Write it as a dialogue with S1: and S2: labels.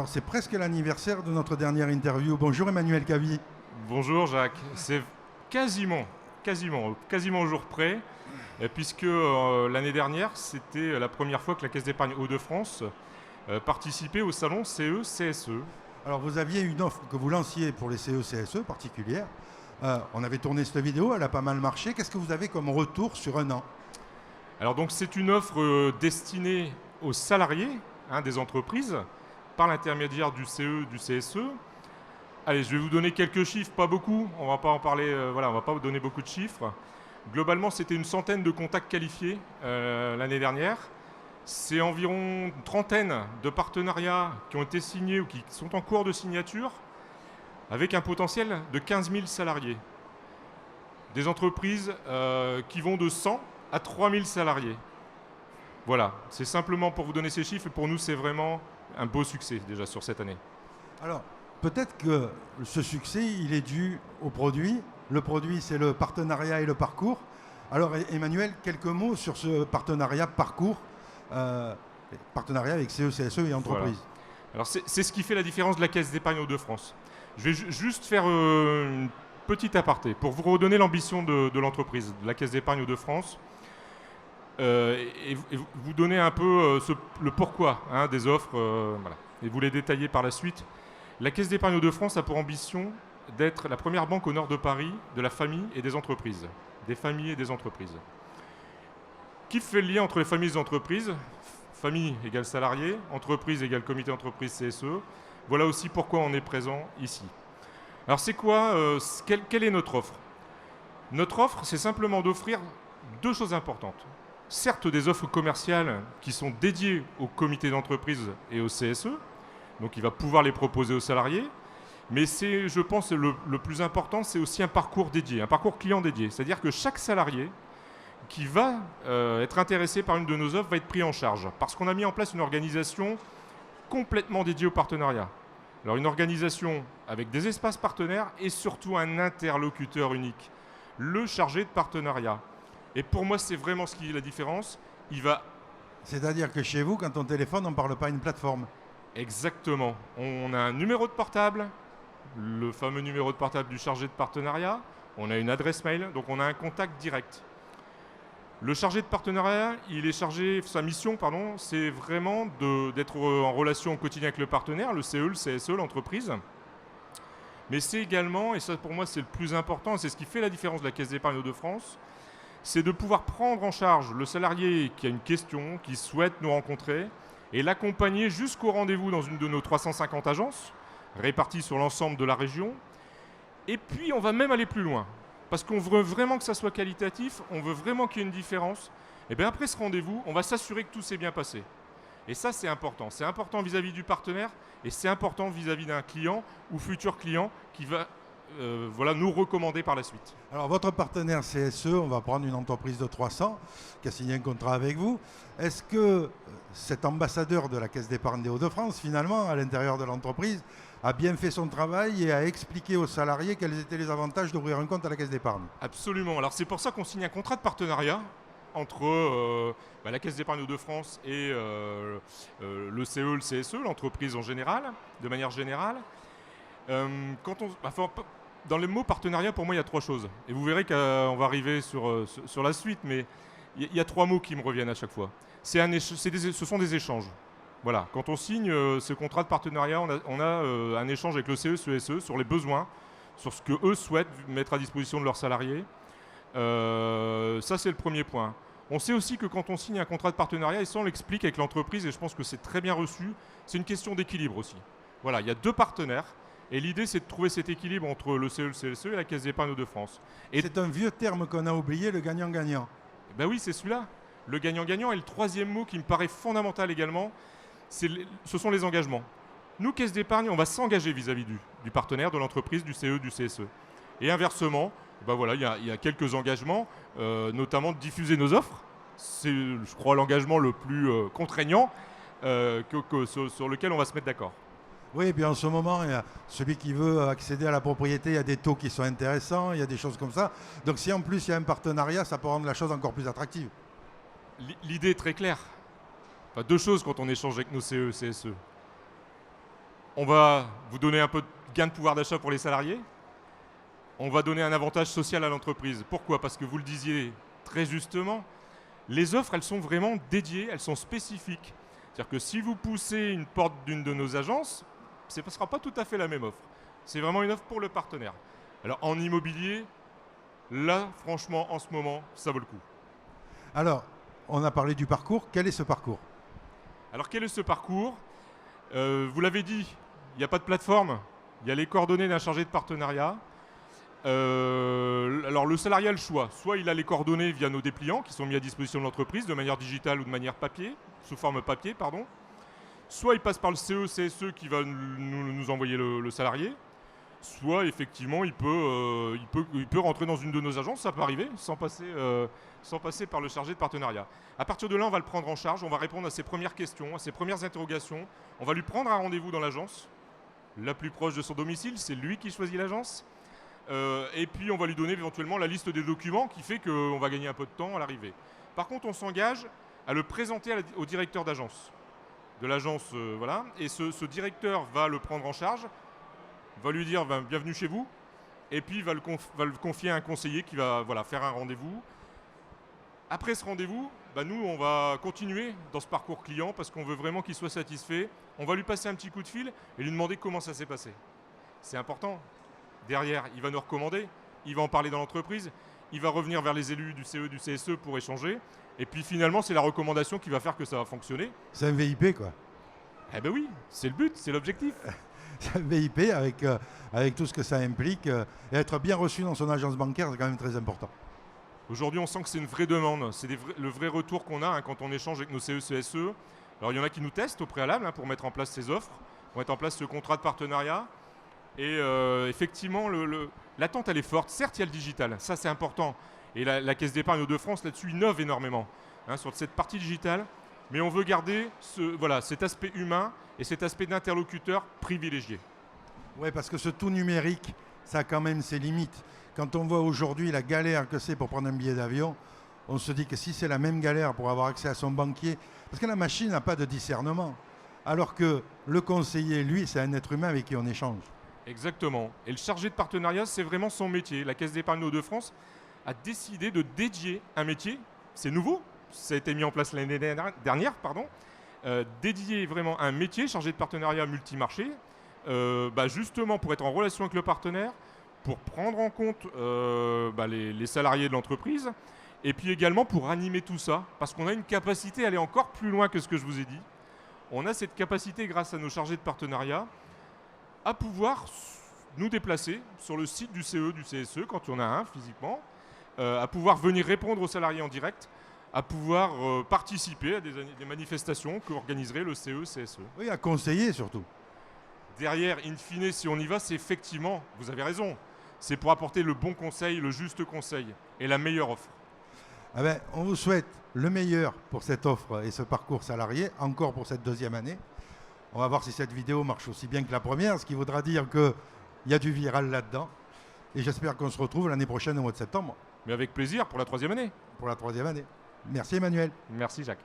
S1: Alors c'est presque l'anniversaire de notre dernière interview. Bonjour Emmanuel Cavi.
S2: Bonjour Jacques, c'est quasiment au jour près, puisque l'année dernière, c'était la première fois que la Caisse d'épargne Hauts-de-France participait au salon CE-CSE.
S1: Alors vous aviez une offre que vous lanciez pour les CE-CSE particulière. On avait tourné cette vidéo, elle a pas mal marché. Qu'est-ce que vous avez comme retour sur un an?
S2: Alors donc c'est une offre destinée aux salariés des entreprises par l'intermédiaire du CE, du CSE. Allez, je vais vous donner quelques chiffres, pas beaucoup, on va pas en parler, on va pas vous donner beaucoup de chiffres. Globalement, c'était une centaine de contacts qualifiés l'année dernière. C'est environ une trentaine de partenariats qui ont été signés ou qui sont en cours de signature, avec un potentiel de 15 000 salariés. Des entreprises qui vont de 100 à 3 000 salariés. Voilà, c'est simplement pour vous donner ces chiffres, et pour nous, c'est vraiment un beau succès déjà sur cette année.
S1: Alors, peut-être que ce succès, il est dû au produit. Le produit, c'est le partenariat et le parcours. Alors, Emmanuel, quelques mots sur ce partenariat parcours, partenariat avec CE, CSE et entreprises.
S2: Voilà. Alors, c'est ce qui fait la différence de la Caisse d'épargne Hauts-de-France. Je vais juste faire une petite aparté pour vous redonner l'ambition de l'entreprise, de la Caisse d'épargne Hauts-de-France, et vous donner un peu le pourquoi des offres, voilà, et vous les détailler par la suite. La Caisse d'épargne Hauts-de-France a pour ambition d'être la première banque au nord de Paris de la famille et des entreprises. Des familles et des entreprises. Qui fait le lien entre les familles et les entreprises? Famille égale salarié, entreprise égale comité d'entreprise CSE. Voilà aussi pourquoi on est présent ici. Alors c'est quoi, quelle est notre offre? Notre offre, c'est simplement d'offrir deux choses importantes. Certes, des offres commerciales qui sont dédiées au comité d'entreprise et au CSE, donc il va pouvoir les proposer aux salariés. Mais c'est, je pense, le plus important, c'est aussi un parcours dédié, un parcours client dédié. C'est-à-dire que chaque salarié qui va être intéressé par une de nos offres va être pris en charge. Parce qu'on a mis en place une organisation complètement dédiée au partenariat. Alors une organisation avec des espaces partenaires et surtout un interlocuteur unique, le chargé de partenariat. Et pour moi, c'est vraiment ce qui est la différence.
S1: C'est-à-dire que chez vous, quand on téléphone, on ne parle pas à une plateforme.
S2: Exactement. On a un numéro de portable, le fameux numéro de portable du chargé de partenariat. On a une adresse mail, donc on a un contact direct. Le chargé de partenariat, sa mission, c'est vraiment d'être en relation au quotidien avec le partenaire, le CE, le CSE, l'entreprise. Mais c'est également, et ça pour moi c'est le plus important, c'est ce qui fait la différence de la Caisse d'épargne Hauts-de-France, c'est de pouvoir prendre en charge le salarié qui a une question, qui souhaite nous rencontrer, et l'accompagner jusqu'au rendez-vous dans une de nos 350 agences, réparties sur l'ensemble de la région. Et puis on va même aller plus loin, parce qu'on veut vraiment que ça soit qualitatif, on veut vraiment qu'il y ait une différence. Et bien après ce rendez-vous, on va s'assurer que tout s'est bien passé. Et ça c'est important vis-à-vis du partenaire, et c'est important vis-à-vis d'un client ou futur client qui va nous recommander par la suite.
S1: Alors votre partenaire CSE, on va prendre une entreprise de 300 qui a signé un contrat avec vous. Est-ce que cet ambassadeur de la Caisse d'épargne des Hauts-de-France, finalement, à l'intérieur de l'entreprise, a bien fait son travail et a expliqué aux salariés quels étaient les avantages d'ouvrir un compte à la Caisse d'épargne?
S2: Absolument. Alors c'est pour ça qu'on signe un contrat de partenariat entre la Caisse d'épargne Hauts-de-France et le CE, le CSE, l'entreprise en général, de manière générale. Dans le mot partenariat, pour moi, il y a trois choses. Et vous verrez qu'on va arriver sur la suite, mais il y a trois mots qui me reviennent à chaque fois. Ce sont des échanges. Voilà. Quand on signe ce contrat de partenariat, on a un échange avec le CE, CSE sur les besoins, sur ce qu'eux souhaitent mettre à disposition de leurs salariés. Ça, c'est le premier point. On sait aussi que quand on signe un contrat de partenariat, et ça on l'explique avec l'entreprise, et je pense que c'est très bien reçu, c'est une question d'équilibre aussi. Voilà, il y a deux partenaires. Et l'idée, c'est de trouver cet équilibre entre le CE, le CSE et la Caisse d'épargne Hauts-de-France. Et
S1: c'est un vieux terme qu'on a oublié, le gagnant-gagnant.
S2: Ben oui, c'est celui-là. Le gagnant-gagnant. Et le troisième mot qui me paraît fondamental également, ce sont les engagements. Nous, Caisse d'épargne, on va s'engager vis-à-vis du partenaire, de l'entreprise, du CE, du CSE. Et inversement, il y a quelques engagements, notamment de diffuser nos offres. C'est, je crois, l'engagement le plus contraignant sur lequel on va se mettre d'accord.
S1: Oui, et puis en ce moment, il y a celui qui veut accéder à la propriété, il y a des taux qui sont intéressants, il y a des choses comme ça. Donc si en plus il y a un partenariat, ça peut rendre la chose encore plus attractive.
S2: L'idée est très claire. Enfin, deux choses quand on échange avec nos CE, CSE. On va vous donner un peu de gain de pouvoir d'achat pour les salariés. On va donner un avantage social à l'entreprise. Pourquoi? Parce que vous le disiez très justement, les offres, elles sont vraiment dédiées, elles sont spécifiques. C'est-à-dire que si vous poussez une porte d'une de nos agences, ce ne sera pas tout à fait la même offre. C'est vraiment une offre pour le partenaire. Alors en immobilier, là, franchement, en ce moment, ça vaut le coup.
S1: Alors, on a parlé du parcours. Quel est ce parcours?
S2: Alors quel est ce parcours? Vous l'avez dit, il n'y a pas de plateforme. Il y a les coordonnées d'un chargé de partenariat. Alors le salarié a le choix. Soit il a les coordonnées via nos dépliants qui sont mis à disposition de l'entreprise de manière digitale ou de manière papier, sous forme papier, pardon. Soit il passe par le CE-CSE qui va nous envoyer le salarié. Soit effectivement il peut rentrer dans une de nos agences, ça peut arriver, sans passer par le chargé de partenariat. À partir de là, on va le prendre en charge, on va répondre à ses premières questions, à ses premières interrogations. On va lui prendre un rendez-vous dans l'agence, la plus proche de son domicile, c'est lui qui choisit l'agence. Et puis on va lui donner éventuellement la liste des documents qui fait qu'on va gagner un peu de temps à l'arrivée. Par contre, on s'engage à le présenter au directeur d'agence, de l'agence, voilà. Et ce directeur va le prendre en charge, va lui dire bienvenue chez vous, et puis va le confier à un conseiller qui va faire un rendez-vous. Après ce rendez-vous, nous, on va continuer dans ce parcours client parce qu'on veut vraiment qu'il soit satisfait. On va lui passer un petit coup de fil et lui demander comment ça s'est passé. C'est important. Derrière, il va nous recommander, il va en parler dans l'entreprise, il va revenir vers les élus du CE, du CSE pour échanger. Et puis finalement, c'est la recommandation qui va faire que ça va fonctionner.
S1: C'est un VIP, quoi.
S2: Eh ben oui, c'est le but, c'est l'objectif.
S1: C'est un VIP avec tout ce que ça implique. Et être bien reçu dans son agence bancaire, c'est quand même très important.
S2: Aujourd'hui, on sent que c'est une vraie demande. C'est le vrai retour qu'on a quand on échange avec nos CE, CSE. Alors, il y en a qui nous testent au préalable pour mettre en place ces offres, pour mettre en place ce contrat de partenariat. Et effectivement, l'attente, elle est forte. Certes, il y a le digital, ça c'est important. Et la Caisse d'épargne de France, là-dessus, innove énormément sur cette partie digitale. Mais on veut garder cet aspect humain et cet aspect d'interlocuteur privilégié.
S1: Oui, parce que ce tout numérique, ça a quand même ses limites. Quand on voit aujourd'hui la galère que c'est pour prendre un billet d'avion, on se dit que si c'est la même galère pour avoir accès à son banquier, parce que la machine n'a pas de discernement, alors que le conseiller, lui, c'est un être humain avec qui on échange.
S2: Exactement. Et le chargé de partenariat, c'est vraiment son métier. La Caisse d'épargne de France a décidé de dédier un métier, c'est nouveau, ça a été mis en place l'année dernière, dédier vraiment un métier chargé de partenariat multimarché, justement pour être en relation avec le partenaire, pour prendre en compte les salariés de l'entreprise, et puis également pour animer tout ça, parce qu'on a une capacité à aller encore plus loin que ce que je vous ai dit. On a cette capacité, grâce à nos chargés de partenariat, à pouvoir nous déplacer sur le site du CE, du CSE, quand il y en a un physiquement, à pouvoir venir répondre aux salariés en direct, à pouvoir participer à des manifestations qu'organiserait le CE, CSE.
S1: Oui, à conseiller surtout.
S2: Derrière, in fine, si on y va, c'est effectivement, vous avez raison, c'est pour apporter le bon conseil, le juste conseil et la meilleure offre.
S1: On vous souhaite le meilleur pour cette offre et ce parcours salarié, encore pour cette deuxième année. On va voir si cette vidéo marche aussi bien que la première, ce qui voudra dire qu'il y a du viral là-dedans. Et j'espère qu'on se retrouve l'année prochaine au mois de septembre.
S2: Mais avec plaisir pour la 3e année.
S1: Pour la 3e année. Merci Emmanuel.
S2: Merci Jacques.